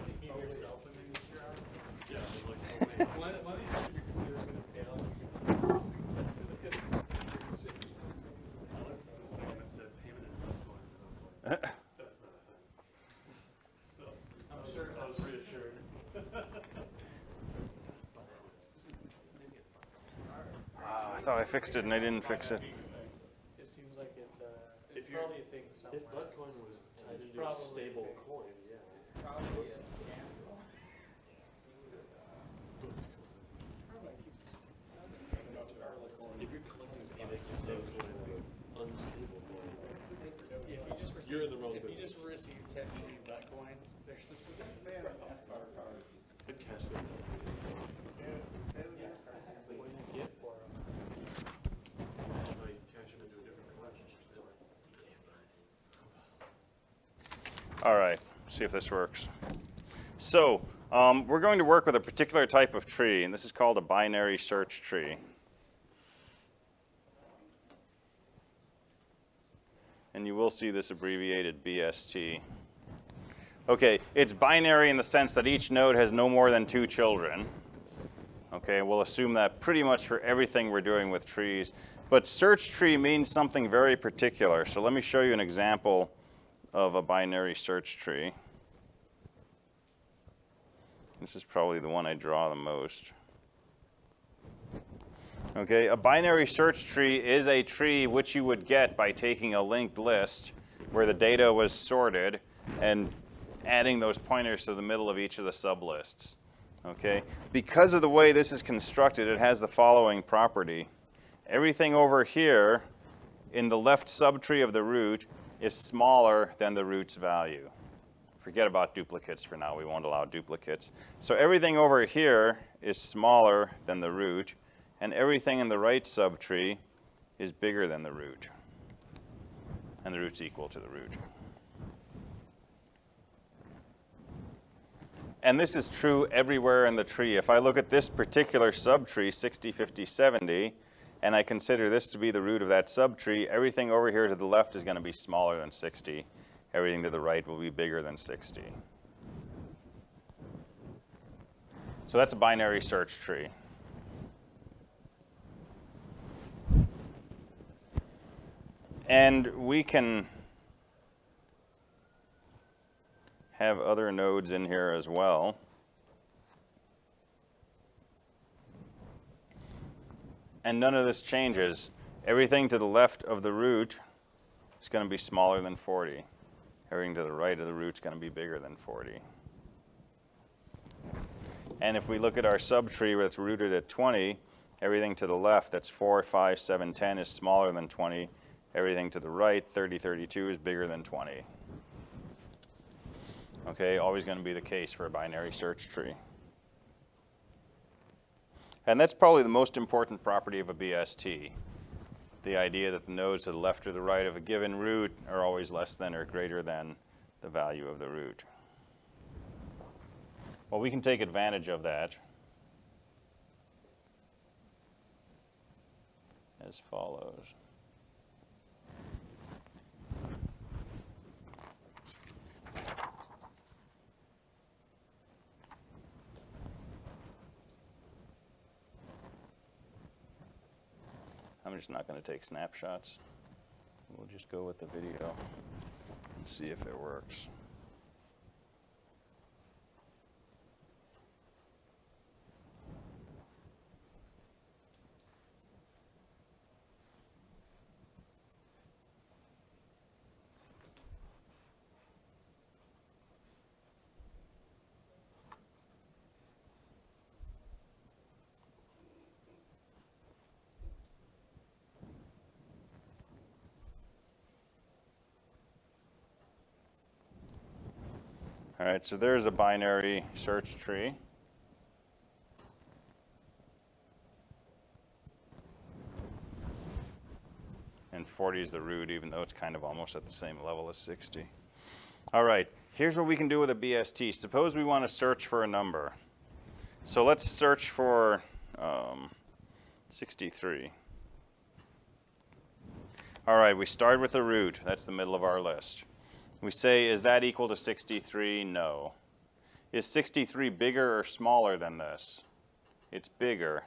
Thinking of yourself and then you're out. Yeah, like, oh wait, one of these times your computer's gonna fail. This thing that said payment in Bitcoin, and I was like, that's not a thing. So I'm sure I was reassured. I thought I fixed it and I didn't fix it. It seems like it's probably a thing somewhere. If Bitcoin was tied into a probably stable coin, yeah. Probably a scam. If you're collecting payment in Bitcoin of an unstable coin, You're in the wrong business. If you just receive 10 million Bitcoins, there's this man on the NASCAR car. I'd cash those out. What do you get for them? If I cash them into a different collection, All right, see if this works. So we're going to work with a particular type of tree, and this is called a binary search tree. And you will see this abbreviated BST. Okay, it's binary in the sense that each node has no more than 2 children. Okay, we'll assume that pretty much for everything we're doing with trees. But search tree means something very particular. So let me show you an example of a binary search tree. This is probably the one I draw the most. Okay, a binary search tree is a tree which you would get by taking a linked list where the data was sorted and adding those pointers to the middle of each of the sublists. Okay, because of the way this is constructed, it has the following property. Everything over here in the left subtree of the root is smaller than the root's value. Forget about duplicates for now. We won't allow duplicates. So everything over here is smaller than the root, and everything in the right subtree is bigger than the root. And the root's equal to the root. And this is true everywhere in the tree. If I look at this particular subtree, 60, 50, 70, and I consider this to be the root of that subtree, everything over here to the left is going to be smaller than 60. Everything to the right will be bigger than 60. So that's a binary search tree. And we can have other nodes in here as well. And none of this changes. Everything to the left of the root is going to be smaller than 40. Everything to the right of the root is going to be bigger than 40. And if we look at our subtree where it's rooted at 20, everything to the left, that's 4, 5, 7, 10, is smaller than 20. Everything to the right, 30, 32, is bigger than 20. Okay, always going to be the case for a binary search tree. And that's probably the most important property of a BST. The idea that the nodes to the left or the right of a given root are always less than or greater than the value of the root. Well, we can take advantage of that as follows. I'm just not going to take snapshots. We'll just go with the video and see if it works. All right, so there's a binary search tree. And 40 is the root, even though it's kind of almost at the same level as 60. All right, here's what we can do with a BST. Suppose we want to search for a number. So let's search for 63. All right, we start with the root. That's the middle of our list. We say, is that equal to 63? No. Is 63 bigger or smaller than this? It's bigger.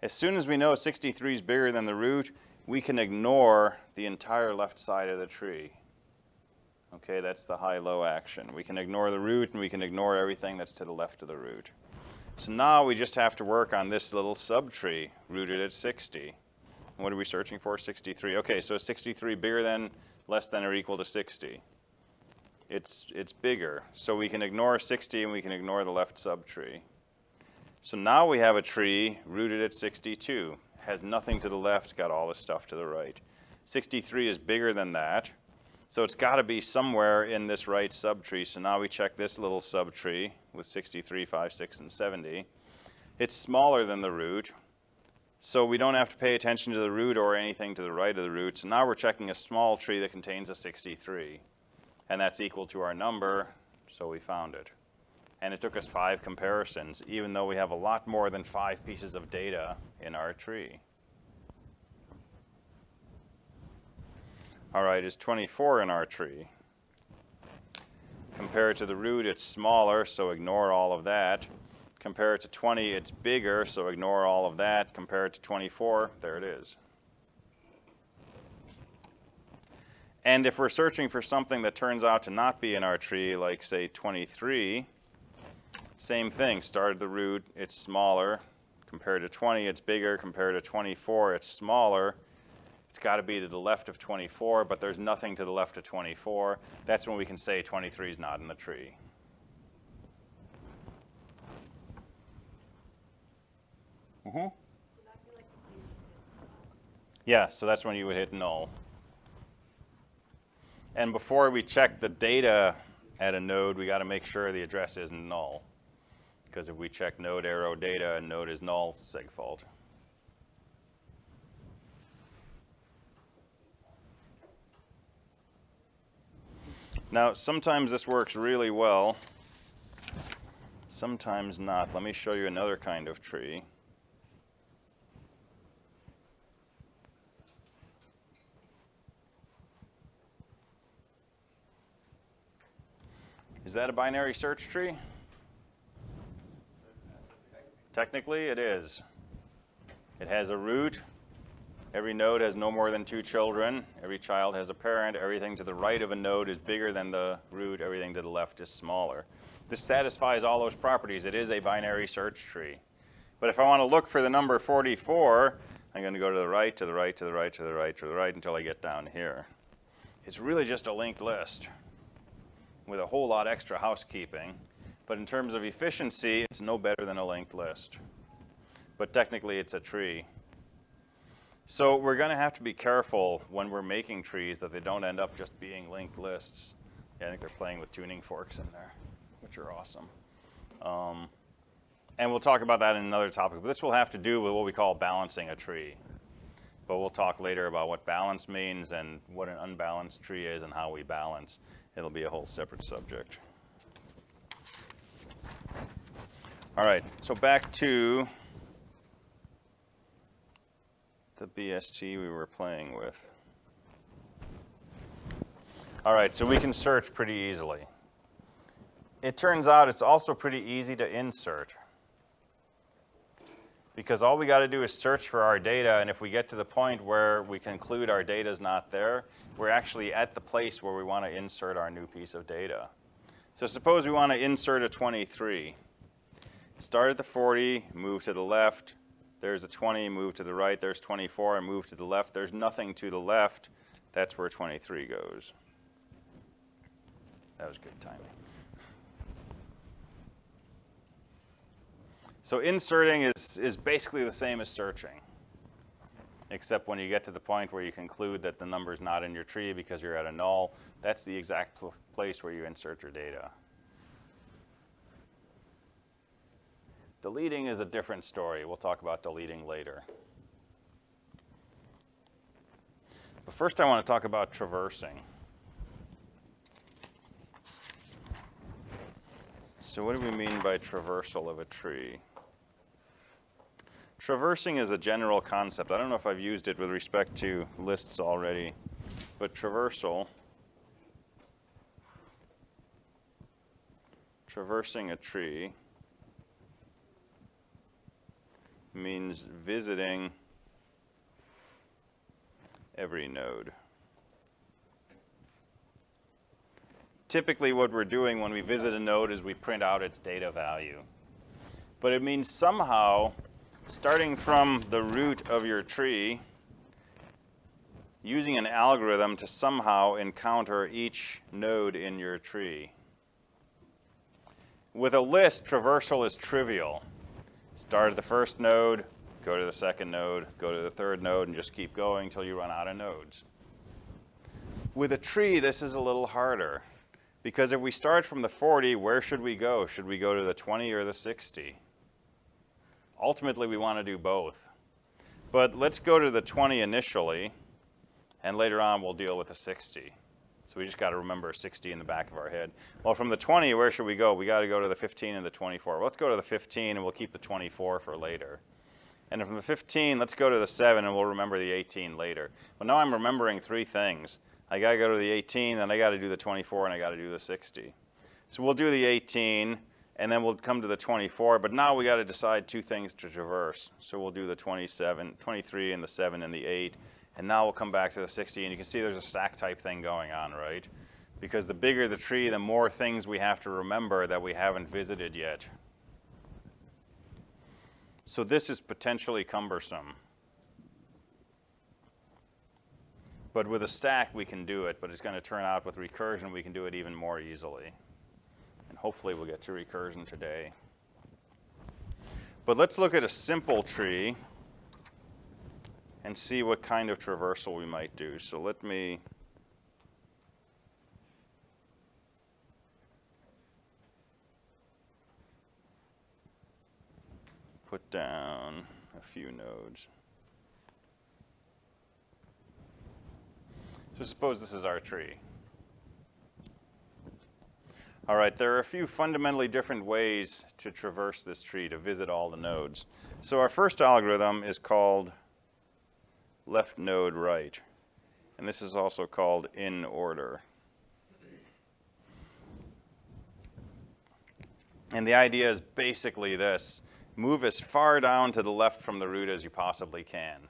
As soon as we know 63 is bigger than the root, we can ignore the entire left side of the tree. Okay, that's the high-low action. We can ignore the root and we can ignore everything that's to the left of the root. So now we just have to work on this little subtree rooted at 60. What are we searching for? 63. Okay, so is 63 bigger than, less than, or equal to 60? It's bigger. So we can ignore 60 and we can ignore the left subtree. So now we have a tree rooted at 62. Has nothing to the left, got all the stuff to the right. 63 is bigger than that. So it's got to be somewhere in this right subtree. So now we check this little subtree with 63, 5, 6, and 70. It's smaller than the root. So we don't have to pay attention to the root or anything to the right of the root. So now we're checking a small tree that contains a 63. And that's equal to our number, so we found it. And it took us 5 comparisons, even though we have a lot more than 5 pieces of data in our tree. All right, is 24 in our tree? Compared to the root, it's smaller, so ignore all of that. Compare it to 20, it's bigger, so ignore all of that. Compare it to 24, there it is. And if we're searching for something that turns out to not be in our tree, like say 23, same thing, start at the root, it's smaller. Compared to 20, it's bigger. Compared to 24, it's smaller. It's got to be to the left of 24, but there's nothing to the left of 24. That's when we can say 23 is not in the tree. Yeah, so that's when you would hit null. And before we check the data at a node, we got to make sure the address isn't null. Because if we check node arrow data and node is null, it's a seg fault. Now, sometimes this works really well. Sometimes not. Let me show you another kind of tree. Is that a binary search tree? Technically, it is. It has a root. Every node has no more than 2 children. Every child has a parent. Everything to the right of a node is bigger than the root. Everything to the left is smaller. This satisfies all those properties. It is a binary search tree. But if I want to look for the number 44, I'm going to go to the right, to the right, to the right, to the right, to the right until I get down here. It's really just a linked list with a whole lot extra housekeeping. But in terms of efficiency, it's no better than a linked list. But technically, it's a tree. So we're going to have to be careful when we're making trees that they don't end up just being linked lists. Yeah, I think they're playing with tuning forks in there, which are awesome. And we'll talk about that in another topic. But this will have to do with what we call balancing a tree. But we'll talk later about what balance means and what an unbalanced tree is and how we balance. It'll be a whole separate subject. All right, so back to the BST we were playing with. All right, so we can search pretty easily. It turns out it's also pretty easy to insert, because all we got to do is search for our data, and if we get to the point where we conclude our data is not there, we're actually at the place where we want to insert our new piece of data. So suppose we want to insert a 23. Start at the 40, move to the left. There's a 20, move to the right. There's 24, and move to the left. There's nothing to the left. That's where 23 goes. That was good timing. So inserting is basically the same as searching, except when you get to the point where you conclude that the number's not in your tree because you're at a null, that's the exact place where you insert your data. Deleting is a different story. We'll talk about deleting later. But first I want to talk about traversing. So what do we mean by traversal of a tree? Traversing is a general concept. I don't know if I've used it with respect to lists already, but traversal traversing a tree means visiting every node. Typically what we're doing when we visit a node is we print out its data value. But it means somehow, starting from the root of your tree, using an algorithm to somehow encounter each node in your tree. With a list, traversal is trivial. Start at the first node, go to the second node, go to the third node, and just keep going until you run out of nodes. With a tree, this is a little harder. Because if we start from the 40, where should we go? Should we go to the 20 or the 60? Ultimately, we want to do both. But let's go to the 20 initially, and later on we'll deal with the 60. So we just got to remember 60 in the back of our head. Well, from the 20, where should we go? We got to go to the 15 and the 24. Well, let's go to the 15, and we'll keep the 24 for later. And from the 15, let's go to the 7, and we'll remember the 18 later. Well, now I'm remembering three things. I got to go to the 18, then I got to do the 24, and I got to do the 60. So we'll do the 18, and then we'll come to the 24. But now we got to decide two things to traverse. So we'll do the 27, 23, and the 7, and the 8. And now we'll come back to the 60, and you can see there's a stack type thing going on, right? Because the bigger the tree, the more things we have to remember that we haven't visited yet. So this is potentially cumbersome. But with a stack, we can do it, but it's going to turn out with recursion, we can do it even more easily. And hopefully we'll get to recursion today. But let's look at a simple tree and see what kind of traversal we might do. So let me put down a few nodes. So suppose this is our tree. All right, there are a few fundamentally different ways to traverse this tree, to visit all the nodes. So our first algorithm is called left node right. And this is also called in order. And the idea is basically this. Move as far down to the left from the root as you possibly can.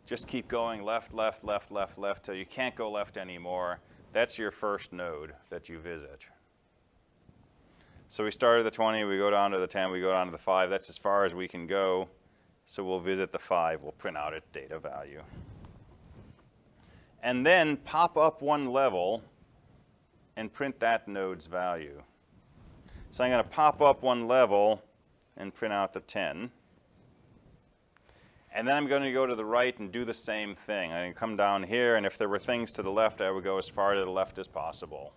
Just keep going left, left, left, left, left till you can't go left anymore. That's your first node that you visit. So we start at the 20, we go down to the 10, we go down to the 5. That's as far as we can go. So we'll visit the 5. We'll print out its data value. And then pop up one level and print that node's value. So I'm going to pop up one level and print out the 10. And then I'm going to go to the right and do the same thing. I'm going to come down here, and if there were things to the left, I would go as far to the left as possible.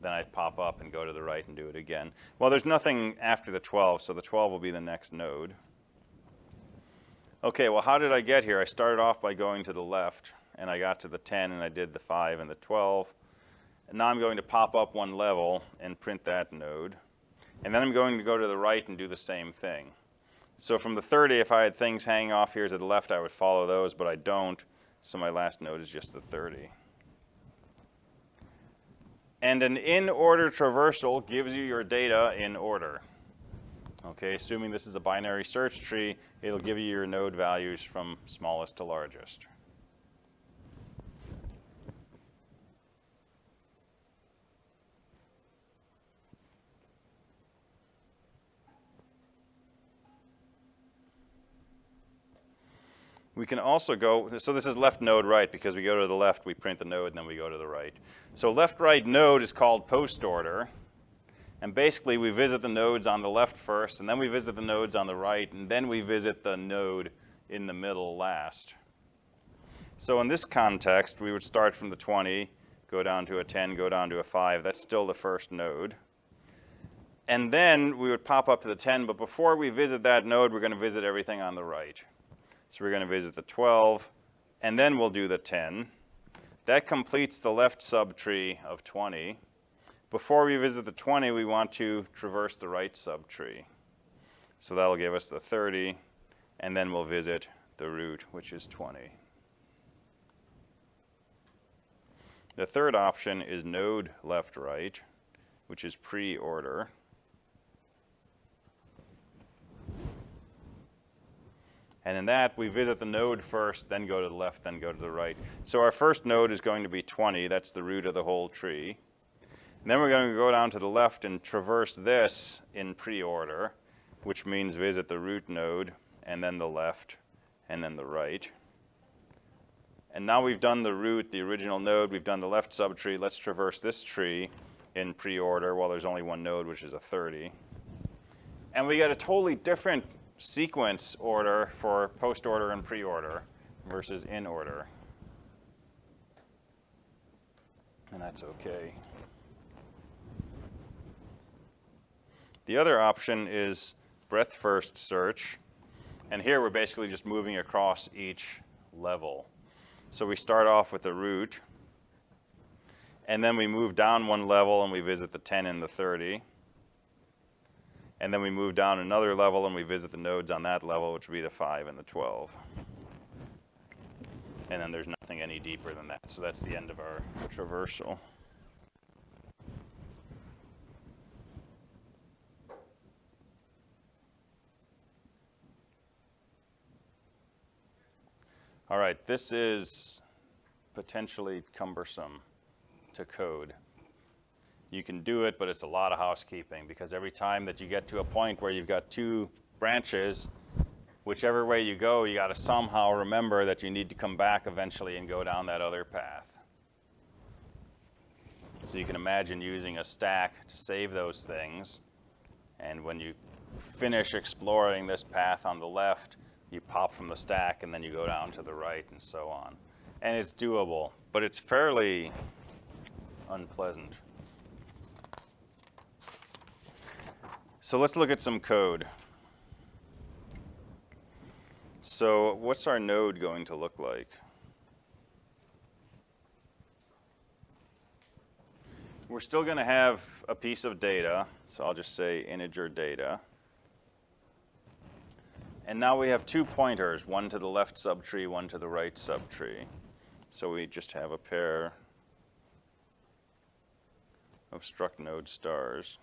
Then I'd pop up and go to the right and do it again. Well, there's nothing after the 12, so the 12 will be the next node. Okay, well, how did I get here? I started off by going to the left, and I got to the 10, and I did the 5 and the 12. And now I'm going to pop up one level and print that node. And then I'm going to go to the right and do the same thing. So from the 30, if I had things hanging off here to the left, I would follow those, but I don't. So my last node is just the 30. And an in-order traversal gives you your data in order. Okay, assuming this is a binary search tree, it'll give you your node values from smallest to largest. We can also go, so this is left node right, because we go to the left, we print the node, and then we go to the right. So left right node is called post order. And basically, we visit the nodes on the left first, and then we visit the nodes on the right, and then we visit the node in the middle last. So in this context, we would start from the 20, go down to a 10, go down to a 5. That's still the first node. And then we would pop up to the 10, but before we visit that node, we're going to visit everything on the right. So we're going to visit the 12, and then we'll do the 10. That completes the left subtree of 20. Before we visit the 20, we want to traverse the right subtree. So that'll give us the 30, and then we'll visit the root, which is 20. The third option is node left right, which is pre-order. And in that, we visit the node first, then go to the left, then go to the right. So our first node is going to be 20. That's the root of the whole tree. And then we're going to go down to the left and traverse this in pre-order, which means visit the root node, and then the left, and then the right. And now we've done the root, the original node. We've done the left subtree. Let's traverse this tree in pre-order. Well, there's only one node, which is a 30. And we get a totally different sequence order for post-order and pre-order versus in order. And that's okay. The other option is breadth-first search. And here we're basically just moving across each level. So we start off with the root. And then we move down one level and we visit the 10 and the 30. And then we move down another level and we visit the nodes on that level, which would be the 5 and the 12. And then there's nothing any deeper than that. So that's the end of our traversal. All right, this is potentially cumbersome to code. You can do it, but it's a lot of housekeeping because every time that you get to a point where you've got two branches, whichever way you go, you got to somehow remember that you need to come back eventually and go down that other path. So you can imagine using a stack to save those things. And when you finish exploring this path on the left, you pop from the stack and then you go down to the right and so on. And it's doable, but it's fairly unpleasant. So let's look at some code. So what's our node going to look like? We're still going to have a piece of data. So I'll just say integer data. And now we have two pointers, one to the left subtree, one to the right subtree. So we just have a pair of struct node stars.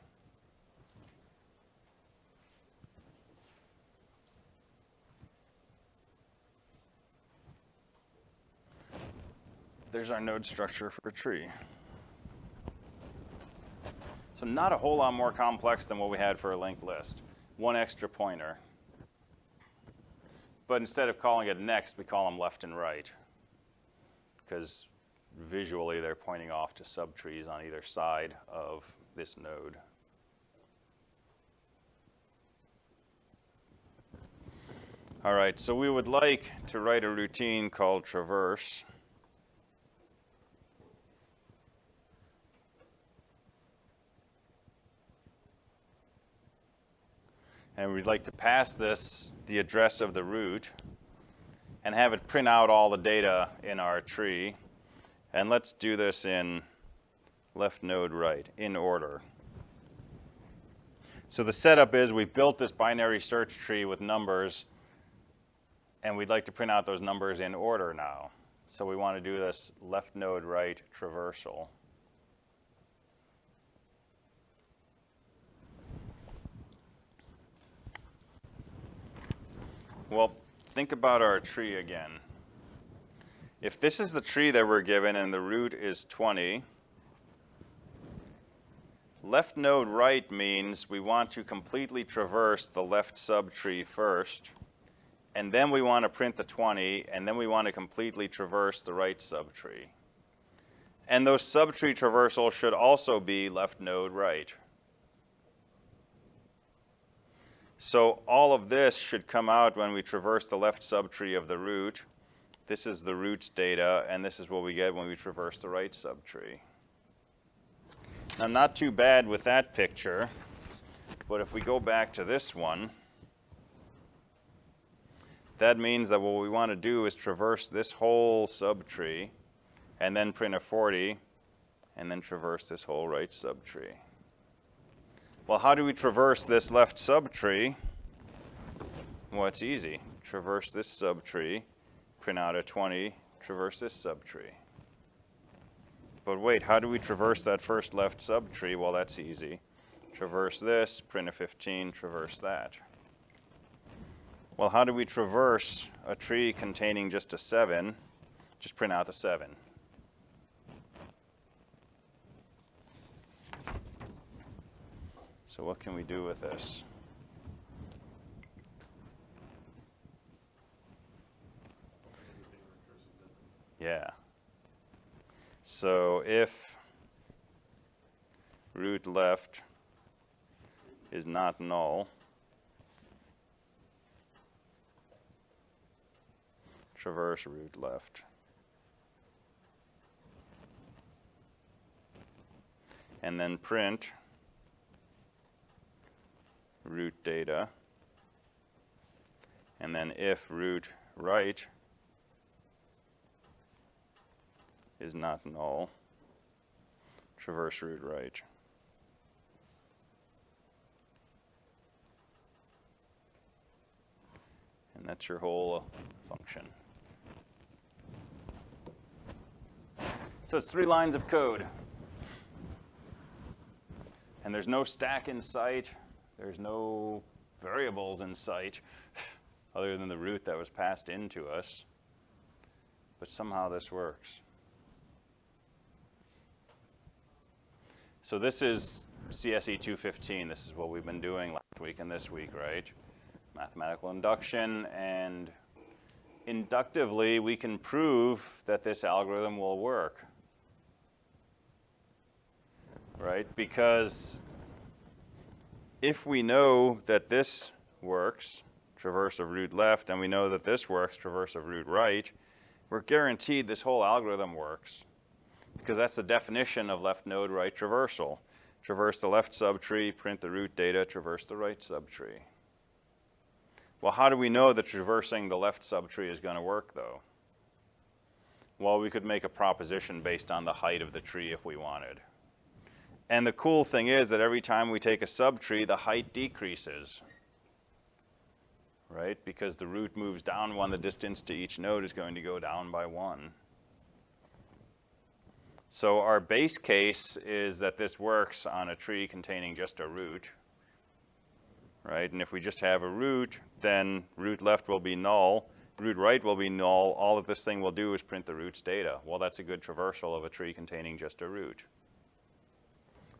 There's our node structure for a tree. So not a whole lot more complex than what we had for a linked list. One extra pointer. But instead of calling it next, we call them left and right, because visually they're pointing off to subtrees on either side of this node. All right, so we would like to write a routine called traverse. And we'd like to pass this the address of the root and have it print out all the data in our tree. And let's do this in left node right, in order. So the setup is we've built this binary search tree with numbers, and we'd like to print out those numbers in order now. So we want to do this left node right traversal. Well, think about our tree again. If this is the tree that we're given and the root is 20, left node right means we want to completely traverse the left subtree first, and then we want to print the 20, and then we want to completely traverse the right subtree. And those subtree traversals should also be left node right. So all of this should come out when we traverse the left subtree of the root. This is the root's data, and this is what we get when we traverse the right subtree. Now, not too bad with that picture, but if we go back to this one, that means that what we want to do is traverse this whole subtree, and then print a 40, and then traverse this whole right subtree. Well, how do we traverse this left subtree? Well, it's easy. Traverse this subtree, print out a 20, traverse this subtree. But wait, how do we traverse that first left subtree? Well, that's easy. Traverse this, print a 15, traverse that. Well, how do we traverse a tree containing just a 7? Just print out the 7. So what can we do with this? Yeah. So if root left is not null, traverse root left. And then print root data. And then if root right is not null, traverse root right. And that's your whole function. So it's 3 lines of code. And there's no stack in sight. There's no variables in sight other than the root that was passed into us. But somehow this works. So this is CSE 215. This is what we've been doing last week and this week, right? Mathematical induction, and inductively we can prove that this algorithm will work, right? Because if we know that this works, traverse of root left, and we know that this works, traverse of root right, we're guaranteed this whole algorithm works. Because that's the definition of left node right traversal. Traverse the left subtree, print the root data, traverse the right subtree. Well, how do we know that traversing the left subtree is going to work, though? Well, we could make a proposition based on the height of the tree if we wanted. And the cool thing is that every time we take a subtree, the height decreases, right? Because the root moves down 1, the distance to each node is going to go down by 1. So our base case is that this works on a tree containing just a root, right? And if we just have a root, then root left will be null, root right will be null. All that this thing will do is print the root's data. Well, that's a good traversal of a tree containing just a root.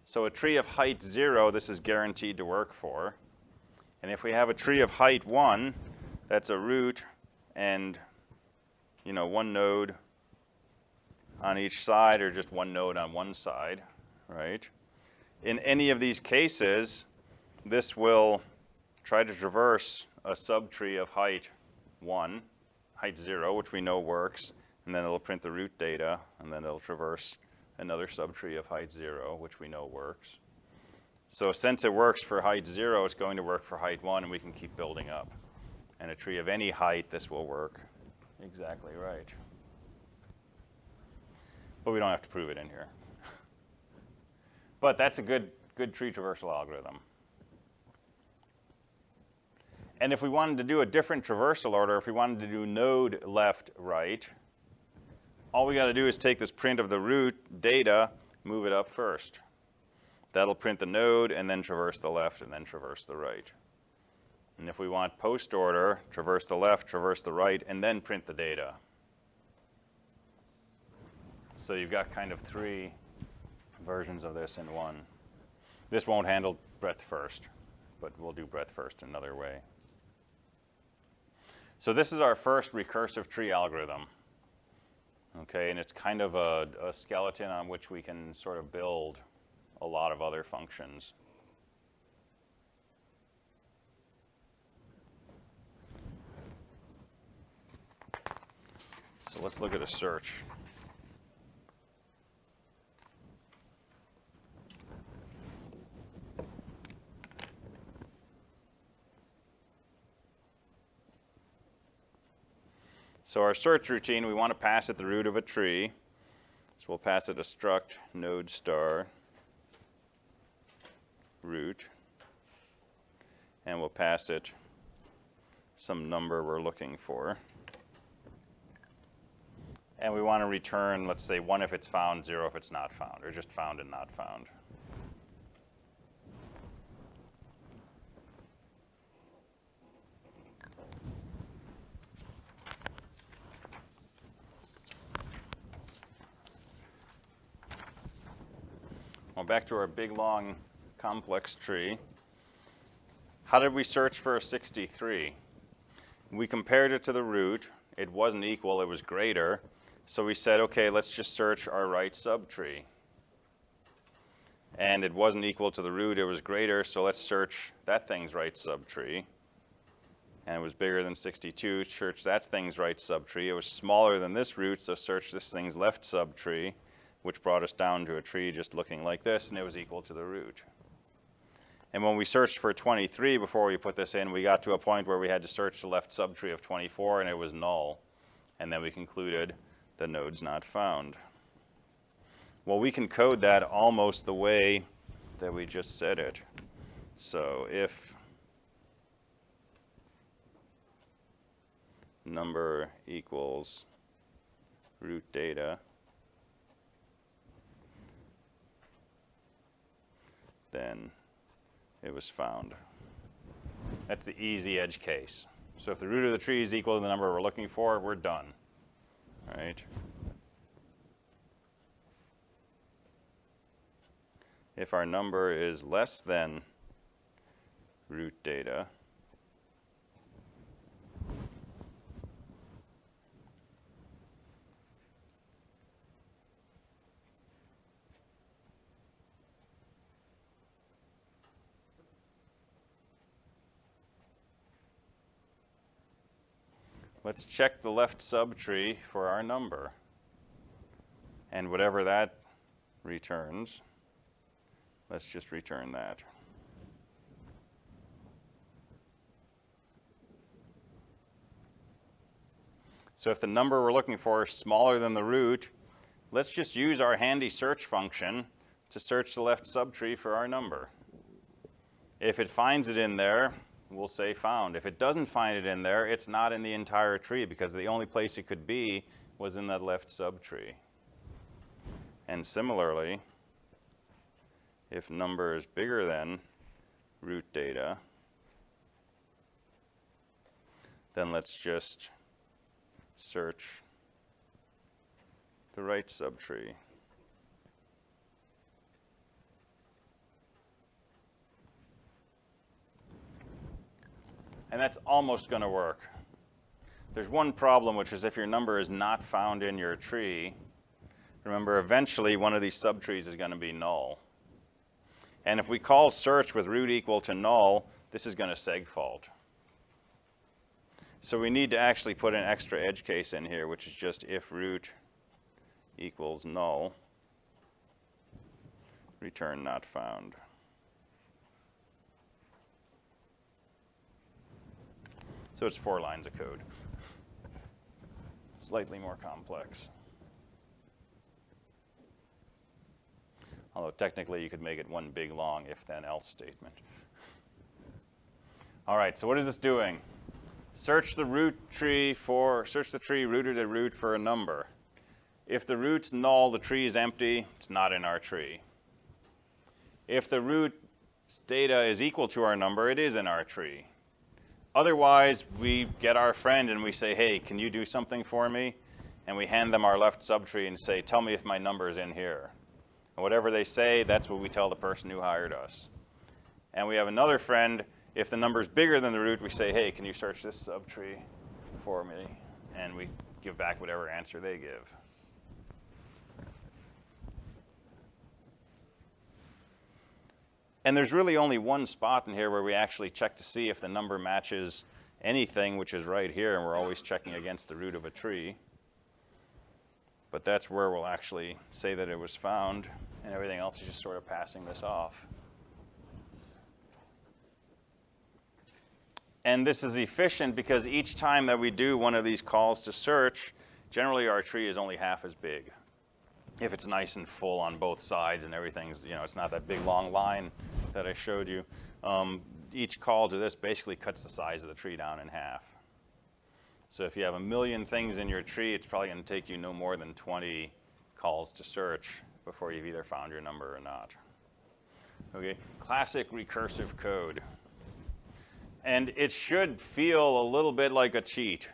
So a tree of height 0, this is guaranteed to work for. And if we have a tree of height 1, that's a root and, 1 node on each side, or just 1 node on one side, right? In any of these cases, this will try to traverse a subtree of height 1, height 0, which we know works, and then it'll print the root data, and then it'll traverse another subtree of height 0, which we know works. So since it works for height 0, it's going to work for height 1, and we can keep building up. And a tree of any height, this will work exactly right. But we don't have to prove it in here. But that's a good tree traversal algorithm. And if we wanted to do a different traversal order, if we wanted to do node left, right, all we got to do is take this print of the root data, move it up first. That'll print the node, and then traverse the left, and then traverse the right. And if we want post order, traverse the left, traverse the right, and then print the data. So you've got kind of 3 versions of this in one. This won't handle breadth first, but we'll do breadth first another way. So this is our first recursive tree algorithm. Okay, and it's kind of a skeleton on which we can sort of build a lot of other functions. So let's look at a search. So our search routine, we want to pass it the root of a tree. So we'll pass it a struct node star root. And we'll pass it some number we're looking for. And we want to return, let's say, 1 if it's found, 0 if it's not found, or just found and not found. Well, back to our big, long, complex tree. How did we search for a 63? We compared it to the root. It wasn't equal, it was greater. So we said, okay, let's just search our right subtree. And it wasn't equal to the root, it was greater, so let's search that thing's right subtree. And it was bigger than 62, search that thing's right subtree. It was smaller than this root, so search this thing's left subtree, which brought us down to a tree just looking like this, and it was equal to the root. And when we searched for 23 before we put this in, we got to a point where we had to search the left subtree of 24, and it was null. And then we concluded the node's not found. Well, we can code that almost the way that we just said it. So if number equals root data, then it was found. That's the easy edge case. So if the root of the tree is equal to the number we're looking for, we're done. All right? If our number is less than root data, let's check the left subtree for our number. And whatever that returns, let's just return that. So if the number we're looking for is smaller than the root, let's just use our handy search function to search the left subtree for our number. If it finds it in there, we'll say found. If it doesn't find it in there, it's not in the entire tree because the only place it could be was in that left subtree. And similarly, if number is bigger than root data, then let's just search the right subtree. And that's almost going to work. There's one problem, which is if your number is not found in your tree, remember eventually one of these subtrees is going to be null. And if we call search with root equal to null, this is going to segfault. So we need to actually put an extra edge case in here, which is just if root equals null, return not found. So it's 4 lines of code. Slightly more complex. Although technically you could make it one big long if then else statement. All right, so what is this doing? Search the tree rooted at root for a number. If the root's null, the tree is empty, it's not in our tree. If the root's data is equal to our number, it is in our tree. Otherwise, we get our friend and we say, hey, can you do something for me? And we hand them our left subtree and say, tell me if my number is in here. And whatever they say, that's what we tell the person who hired us. And we have another friend, if the number is bigger than the root, we say, hey, can you search this subtree for me? And we give back whatever answer they give. And there's really only one spot in here where we actually check to see if the number matches anything, which is right here, and we're always checking against the root of a tree. But that's where we'll actually say that it was found, and everything else is just sort of passing this off. And this is efficient because each time that we do one of these calls to search, generally our tree is only half as big. If it's nice and full on both sides and everything's, it's not that big long line that I showed you. Each call to this basically cuts the size of the tree down in half. So if you have 1 million things in your tree, it's probably going to take you no more than 20 calls to search before you've either found your number or not. Okay, classic recursive code. And it should feel a little bit like a cheat,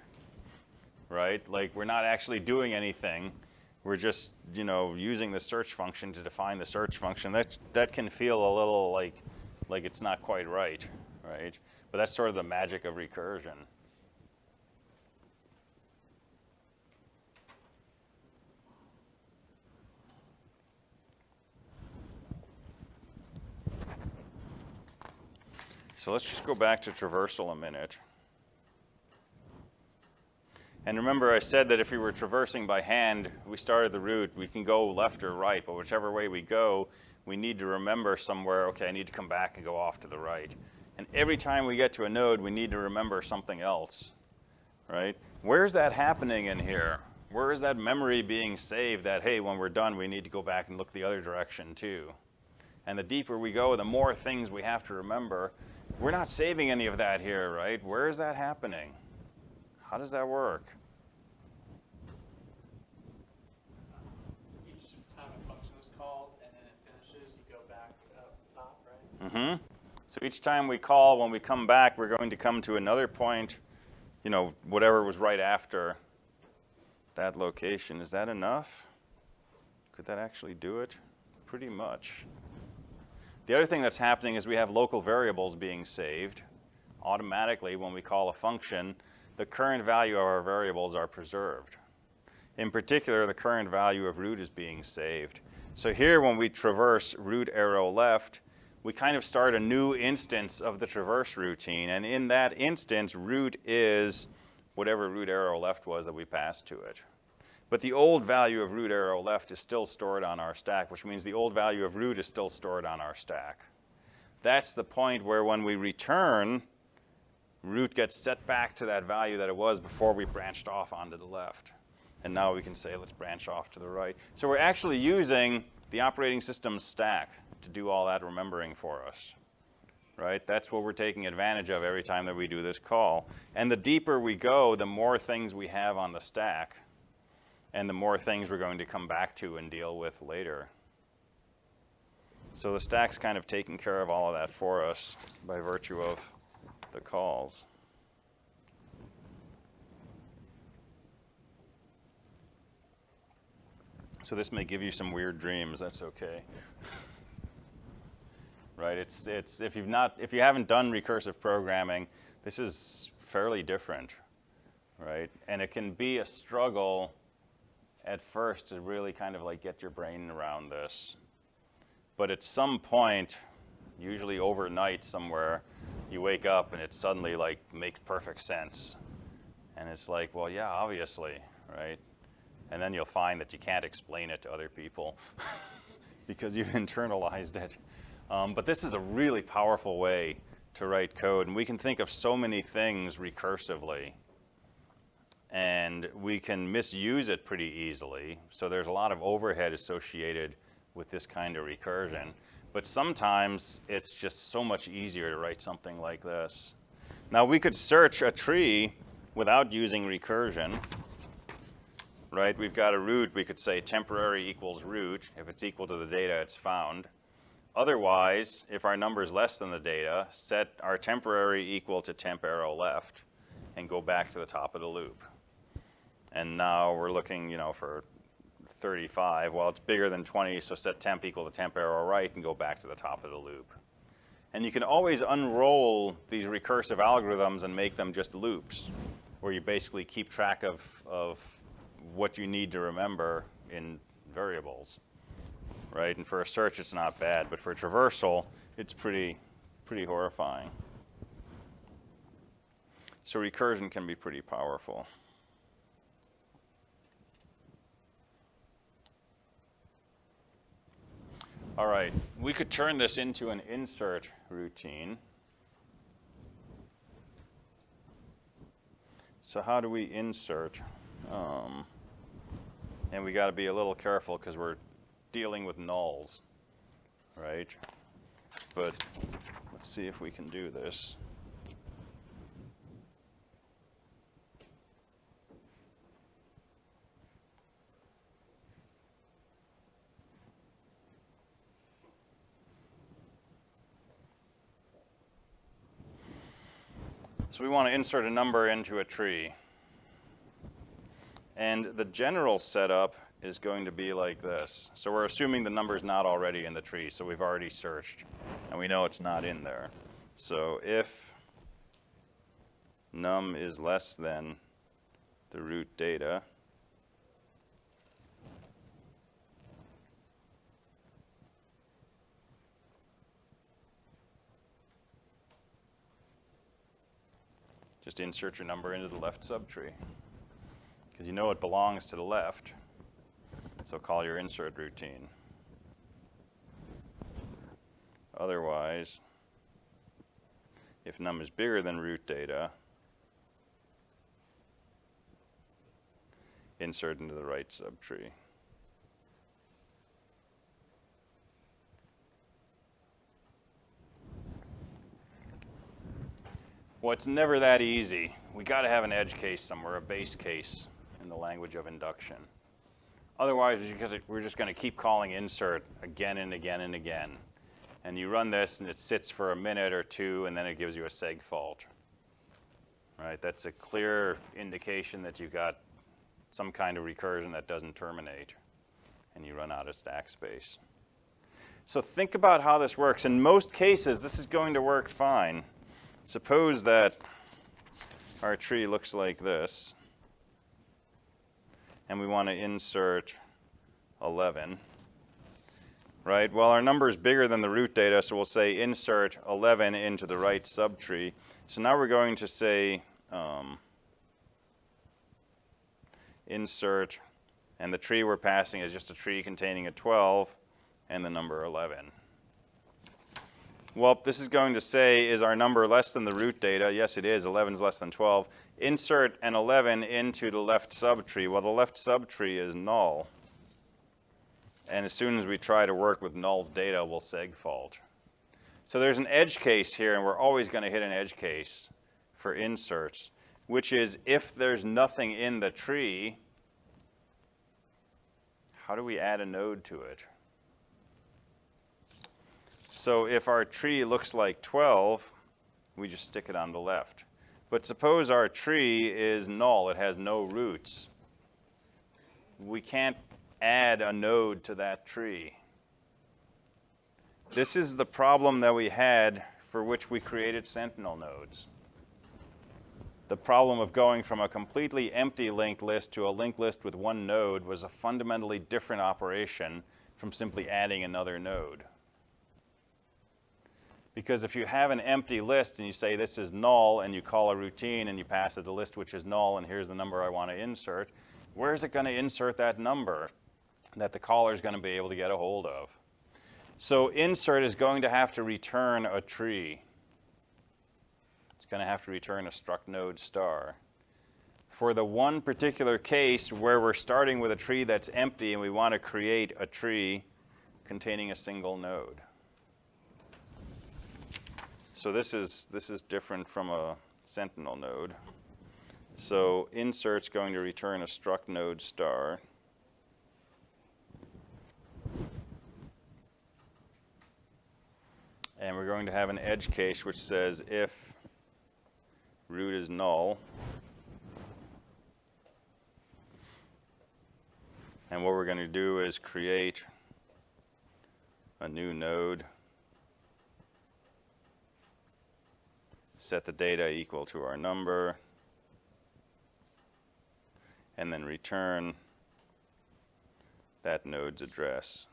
right? Like we're not actually doing anything. we're just, using the search function to define the search function. That can feel a little like it's not quite right? But that's sort of the magic of recursion. So let's just go back to traversal a minute. And remember, I said that if we were traversing by hand, we started the route, we can go left or right, but whichever way we go, we need to remember somewhere, okay, I need to come back and go off to the right. And every time we get to a node, we need to remember something else, right? Where's that happening in here? Where is that memory being saved that, hey, when we're done, we need to go back and look the other direction too? And the deeper we go, the more things we have to remember. We're not saving any of that here, right? Where is that happening? How does that work? Each time a function is called and then it finishes, you go back up top, right? So each time we call, when we come back, we're going to come to another point, whatever was right after that location. Is that enough? Could that actually do it? Pretty much. The other thing that's happening is we have local variables being saved. Automatically, when we call a function, the current value of our variables are preserved. In particular, the current value of root is being saved. So here, when we traverse root arrow left, we kind of start a new instance of the traverse routine. And in that instance, root is whatever root arrow left was that we passed to it. But the old value of root arrow left is still stored on our stack, which means the old value of root is still stored on our stack. That's the point where when we return, root gets set back to that value that it was before we branched off onto the left. And now we can say, let's branch off to the right. So we're actually using the operating system's stack to do all that remembering for us, right? That's what we're taking advantage of every time that we do this call. And the deeper we go, the more things we have on the stack, and the more things we're going to come back to and deal with later. So the stack's kind of taking care of all of that for us by virtue of the calls. So this may give you some weird dreams. That's okay. Right? It's if you haven't done recursive programming, this is fairly different, right? And it can be a struggle at first to really kind of like get your brain around this. But at some point, usually overnight somewhere, you wake up and it suddenly like makes perfect sense. And it's like, well, yeah, obviously, right? And then you'll find that you can't explain it to other people because you've internalized it. But this is a really powerful way to write code. And we can think of so many things recursively. And we can misuse it pretty easily. So there's a lot of overhead associated with this kind of recursion. But sometimes it's just so much easier to write something like this. Now we could search a tree without using recursion, right? We've got a root. We could say temporary equals root. If it's equal to the data, it's found. Otherwise, if our number is less than the data, set our temporary equal to temp arrow left and go back to the top of the loop. And now we're looking, for 35. Well, it's bigger than 20, so set temp equal to temp arrow right and go back to the top of the loop. And you can always unroll these recursive algorithms and make them just loops, where you basically keep track of what you need to remember in variables, right? And for a search, it's not bad, but for traversal, it's pretty horrifying. So recursion can be pretty powerful. All right, we could turn this into an insert routine. So how do we insert? And we got to be a little careful because we're dealing with nulls, right? But let's see if we can do this. So we want to insert a number into a tree. And the general setup is going to be like this. So we're assuming the number's not already in the tree, so we've already searched, and we know it's not in there. So if num is less than the root data, just insert your number into the left subtree, because you know it belongs to the left. So call your insert routine. Otherwise, if num is bigger than root data, insert into the right subtree. Well, it's never that easy. We got to have an edge case somewhere, a base case in the language of induction. Otherwise, we're just going to keep calling insert again and again and again. And you run this, and it sits for a minute or two, and then it gives you a seg fault. Right? That's a clear indication that you've got some kind of recursion that doesn't terminate, and you run out of stack space. So think about how this works. In most cases, this is going to work fine. Suppose that our tree looks like this, and we want to insert 11, right? Well, our number is bigger than the root data, so we'll say insert 11 into the right subtree. So now we're going to say insert, and the tree we're passing is just a tree containing a 12 and the number 11. Well, this is going to say, is our number less than the root data? Yes, it is. 11 is less than 12. Insert an 11 into the left subtree. Well, the left subtree is null. And as soon as we try to work with null's data, we'll seg fault. So there's an edge case here, and we're always going to hit an edge case for inserts, which is if there's nothing in the tree, how do we add a node to it? So if our tree looks like 12, we just stick it on the left. But suppose our tree is null, it has no roots. We can't add a node to that tree. This is the problem that we had for which we created sentinel nodes. The problem of going from a completely empty linked list to a linked list with one node was a fundamentally different operation from simply adding another node. Because if you have an empty list and you say this is null and you call a routine and you pass it the list which is null and here's the number I want to insert, where is it going to insert that number that the caller is going to be able to get a hold of? So insert is going to have to return a tree. It's going to have to return a struct node star. For the one particular case where we're starting with a tree that's empty and we want to create a tree containing a single node. So this is different from a sentinel node. So insert's going to return a struct node star. And we're going to have an edge case which says if root is null, and what we're going to do is create a new node, set the data equal to our number, and then return that node's address.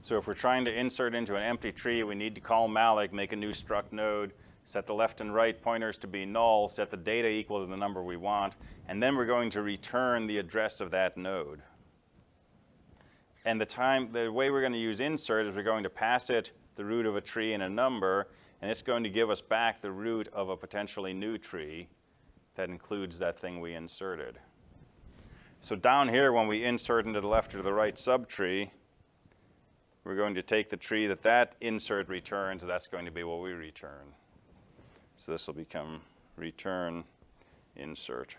So if we're trying to insert into an empty tree, we need to call malloc, make a new struct node, set the left and right pointers to be null, set the data equal to the number we want, and then we're going to return the address of that node. And the way we're going to use insert is we're going to pass it the root of a tree and a number, and it's going to give us back the root of a potentially new tree that includes that thing we inserted. So down here, when we insert into the left or the right subtree, we're going to take the tree that insert returns, that's going to be what we return. So this will become return insert.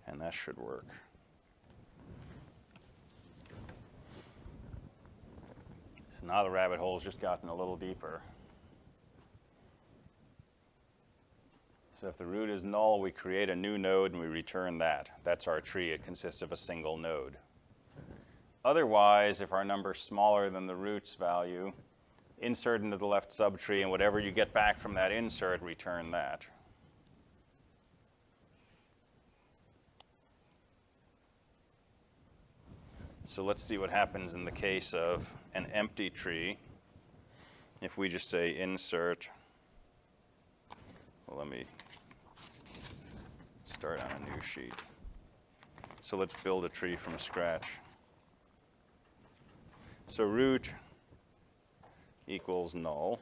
And that should work. So now the rabbit hole's just gotten a little deeper. So if the root is null, we create a new node and we return that. That's our tree. It consists of a single node. Otherwise, if our number is smaller than the root's value, insert into the left subtree, and whatever you get back from that insert, return that. So let's see what happens in the case of an empty tree. If we just say insert, well, let me start on a new sheet. So let's build a tree from scratch. So root equals null,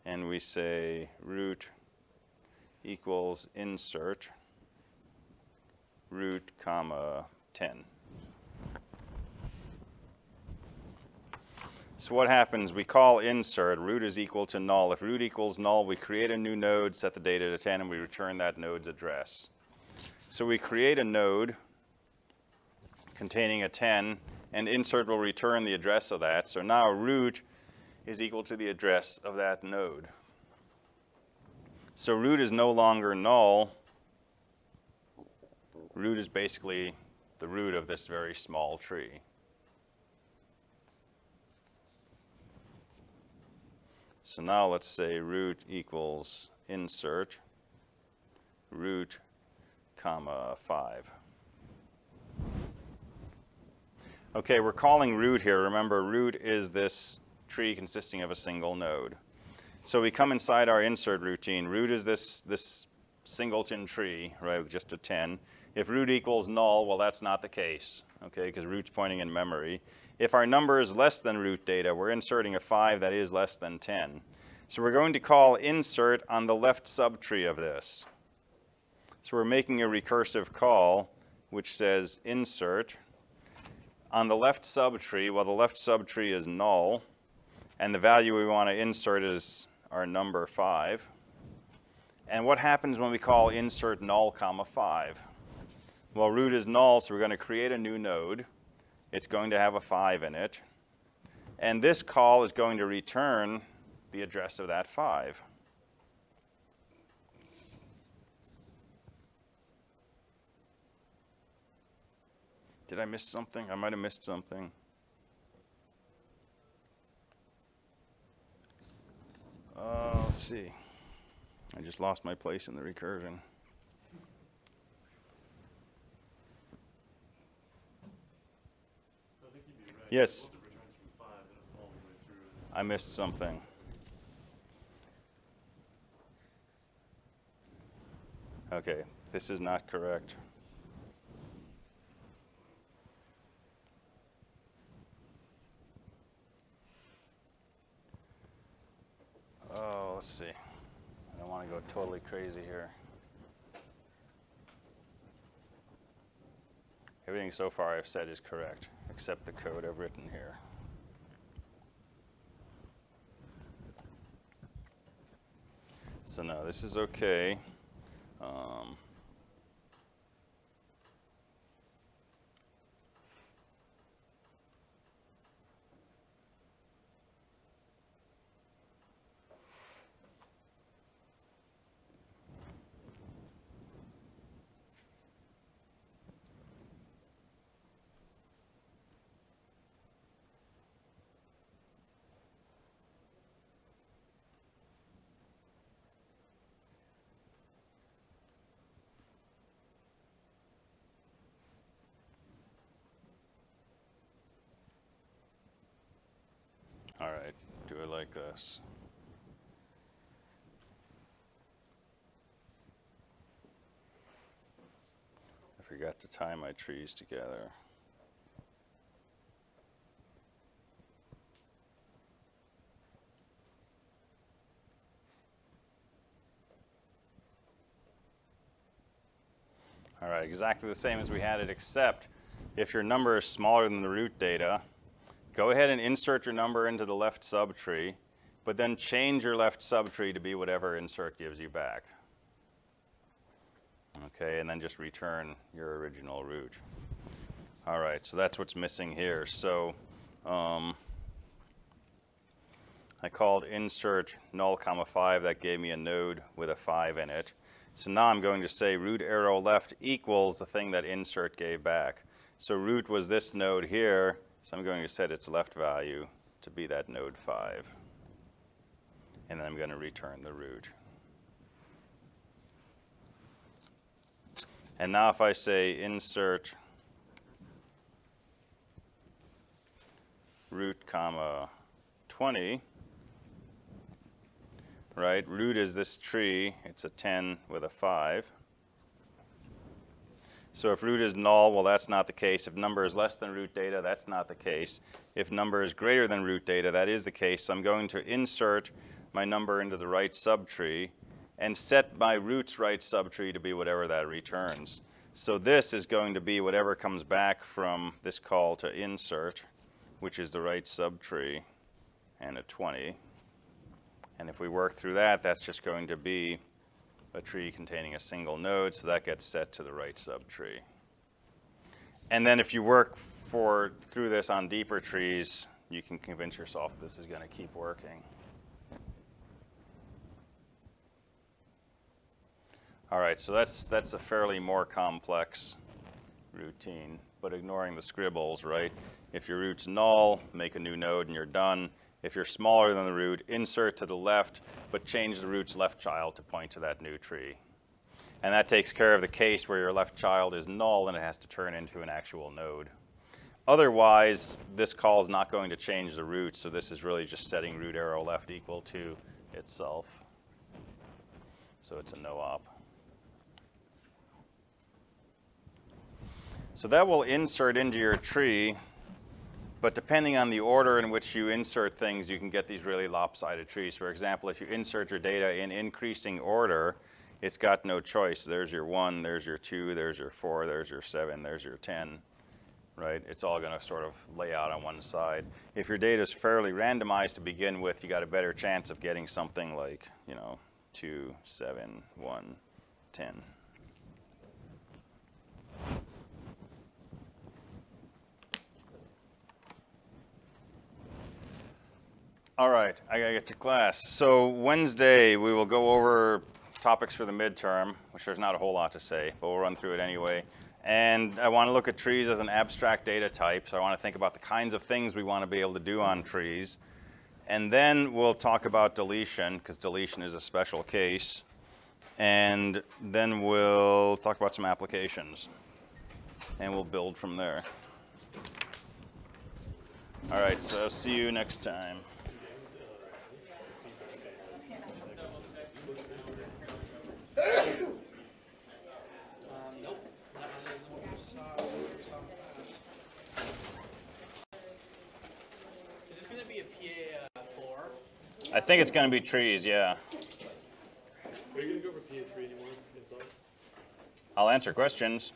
and we say root equals insert root comma 10. So what happens? We call insert, root is equal to null. If root equals null, we create a new node, set the data to 10, and we return that node's address. So we create a node containing a 10, and insert will return the address of that. So now root is equal to the address of that node. So root is no longer null. Root is basically the root of this very small tree. So now let's say root equals insert root comma 5. Okay, we're calling root here. Remember, root is this tree consisting of a single node. So we come inside our insert routine. Root is this singleton tree, right, with just a 10. If root equals null, well, that's not the case, okay, because root's pointing in memory. If our number is less than root data, we're inserting a 5 that is less than 10. So we're going to call insert on the left subtree of this. So we're making a recursive call which says insert on the left subtree. Well, the left subtree is null, and the value we want to insert is our number 5. And what happens when we call insert null comma 5? Well, root is null, so we're going to create a new node. It's going to have a 5 in it. And this call is going to return the address of that 5. Did I miss something? I might have missed something. Let's see. I just lost my place in the recursion. I think you'd be right. Yes. Once it returns from 5, it'll fall all the way through. I missed something. Okay, this is not correct. Oh, let's see. I don't want to go totally crazy here. Everything so far I've said is correct, except the code I've written here. So no, this is okay. All right, do it like this. I forgot to tie my trees together. All right, exactly the same as we had it, except if your number is smaller than the root data, go ahead and insert your number into the left subtree, but then change your left subtree to be whatever insert gives you back. Okay, and then just return your original root. All right, so that's what's missing here. So I called insert null comma 5. That gave me a node with a 5 in it. So now I'm going to say root arrow left equals the thing that insert gave back. So root was this node here, so I'm going to set its left value to be that node 5. And then I'm going to return the root. And now if I say insert root comma 20, right? Root is this tree. It's a 10 with a 5. So if root is null, well, that's not the case. If number is less than root data, that's not the case. If number is greater than root data, that is the case. So I'm going to insert my number into the right subtree and set my root's right subtree to be whatever that returns. So this is going to be whatever comes back from this call to insert, which is the right subtree and a 20. And if we work through that, that's just going to be a tree containing a single node, so that gets set to the right subtree. And then if you work through this on deeper trees, you can convince yourself this is going to keep working. All right, so that's a fairly more complex routine, but ignoring the scribbles, right? If your root's null, make a new node and you're done. If you're smaller than the root, insert to the left, but change the root's left child to point to that new tree. And that takes care of the case where your left child is null and it has to turn into an actual node. Otherwise, this call is not going to change the root, so this is really just setting root arrow left equal to itself. So it's a no-op. So that will insert into your tree, but depending on the order in which you insert things, you can get these really lopsided trees. For example, if you insert your data in increasing order, it's got no choice. There's your 1, there's your 2, there's your 4, there's your 7, there's your 10, right? It's all going to sort of lay out on one side. If your data is fairly randomized to begin with, you got a better chance of getting something like, 2, 7, 1, 10. All right, I gotta get to class. So Wednesday, we will go over topics for the midterm, which there's not a whole lot to say, but we'll run through it anyway. And I want to look at trees as an abstract data type, so I want to think about the kinds of things we want to be able to do on trees. And then we'll talk about deletion, because deletion is a special case. And then we'll talk about some applications. And we'll build from there. All right, so see you next time. Is this going to be a PA floor? I think it's going to be trees, yeah. Are you going to go for PA3 anymore? I'll answer questions.